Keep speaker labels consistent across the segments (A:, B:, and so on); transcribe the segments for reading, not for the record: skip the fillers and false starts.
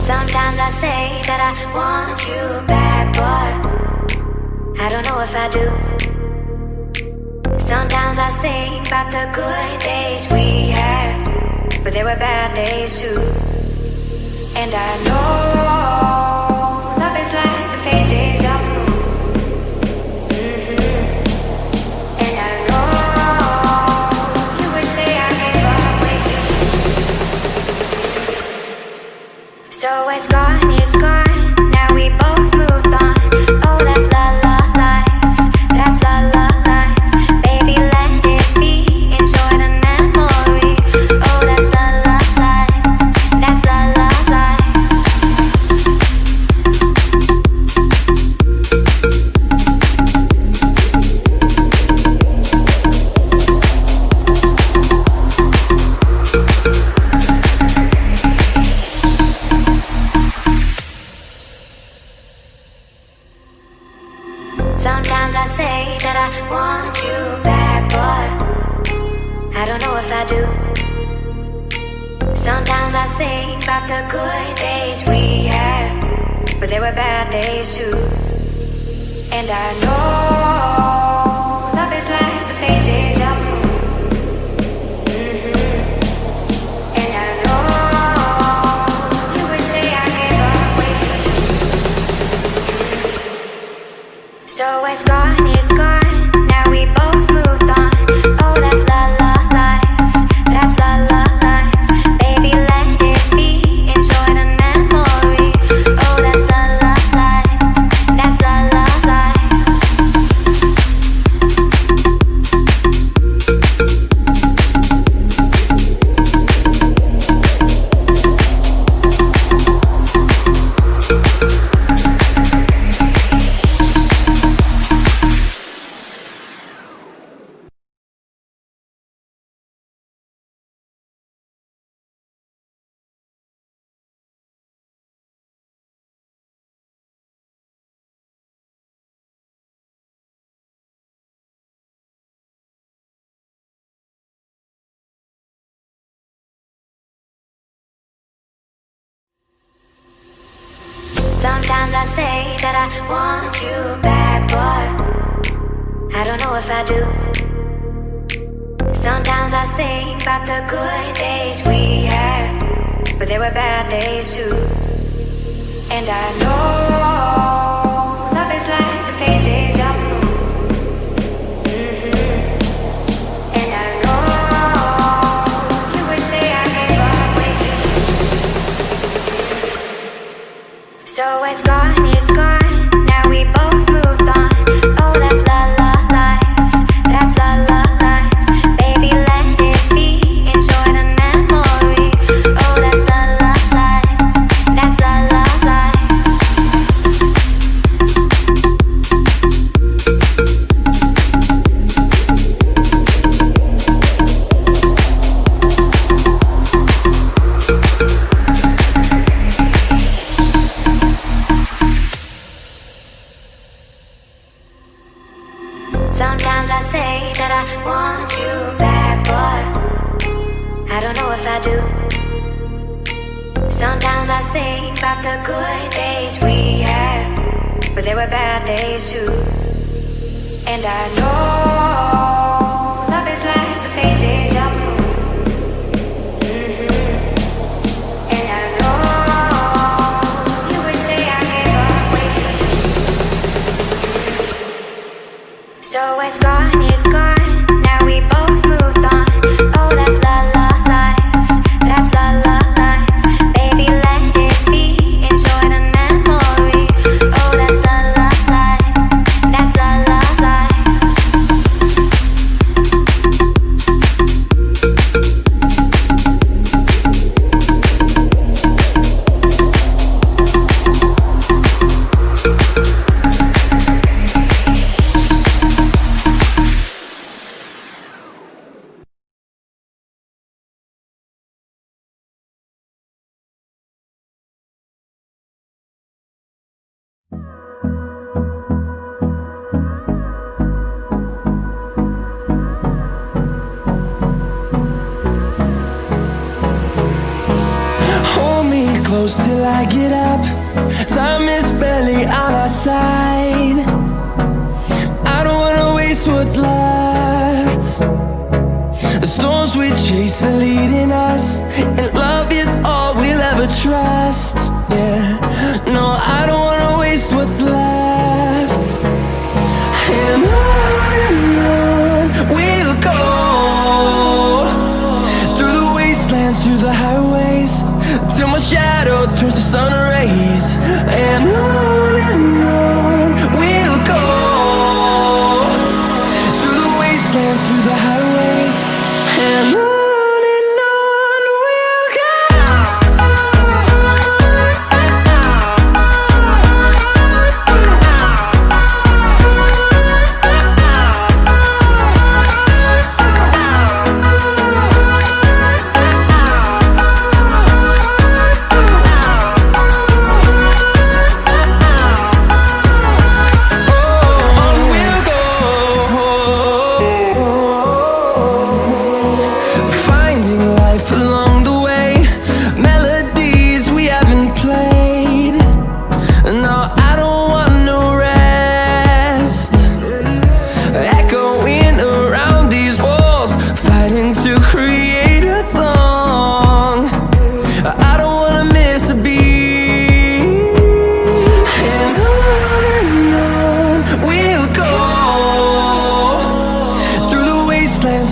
A: Sometimes I say that I want you back, but I don't know if I do. Sometimes I think about the good days we had, but there were bad days too. And I know love is like the phases of the moon. And I know you would say I gave up way too soon. So it's gone, it's gone. Now we both moved on. Oh, that's la la life. That's la la life. Baby, let it be. Enjoy the memory. Oh, that's la la life. That's la la life. Sometimes I say that I want you back, but I don't know if I do. Sometimes I think about the good days we had, but there were bad days too. And I know love is like the phases of the moon. And I know you would say I gave up way too soon. So it's gone, it's gone. Now we both moved on. Oh, that's la la life. That's la la life. Baby, let it be. Enjoy the memory. Oh, that's la la life. That's la la life. Sometimes I say that I want you back, but I don't know if I do. Sometimes I think about the good days we had, but there were bad days too. And I know love is like the phases of the moon. And I know you would say I gave up way too soon. So it's gone, it's gone. Now we both moved on. Oh, that's la la life. That's la la life. Baby, let it be. Enjoy the memory. Oh, that's la la life. That's la la life. Sometimes I say that I want you back, but I don't know if I do. Sometimes I think about the good days we had, but there were bad days too. And I know love is like the phases of the moon. And I know you would say I gave up way too soon. So it's gone, it's gone. Now we both moved on. Oh, that's la la life. That's la la life. Baby, let it be. Enjoy the memory. Oh, that's la la life. That's la la life.
B: close till I get up. Time is barely on our side. I don't wanna waste what's left. The storms we chase are leading us, and love is all we'll ever trust. Yeah, no, I don't wanna waste what's left. And on we'll go, through the wastelands, through the highways, till my shadow turns to sun rays. And on we'll go, through the wastelands, through the highways, and on.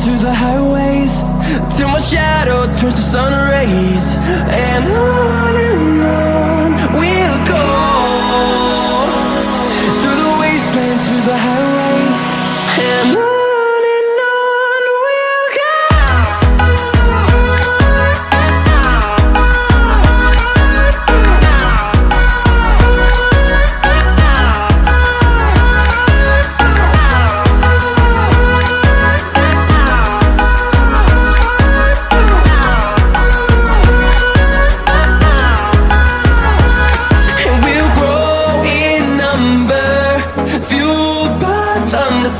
B: Through the highways, till my shadow turns to sun rays. And on we'll go, through the wastelands, through the highways, and on.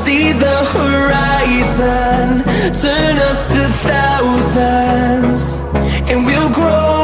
B: See the horizon turn us to thousands, and we'll grow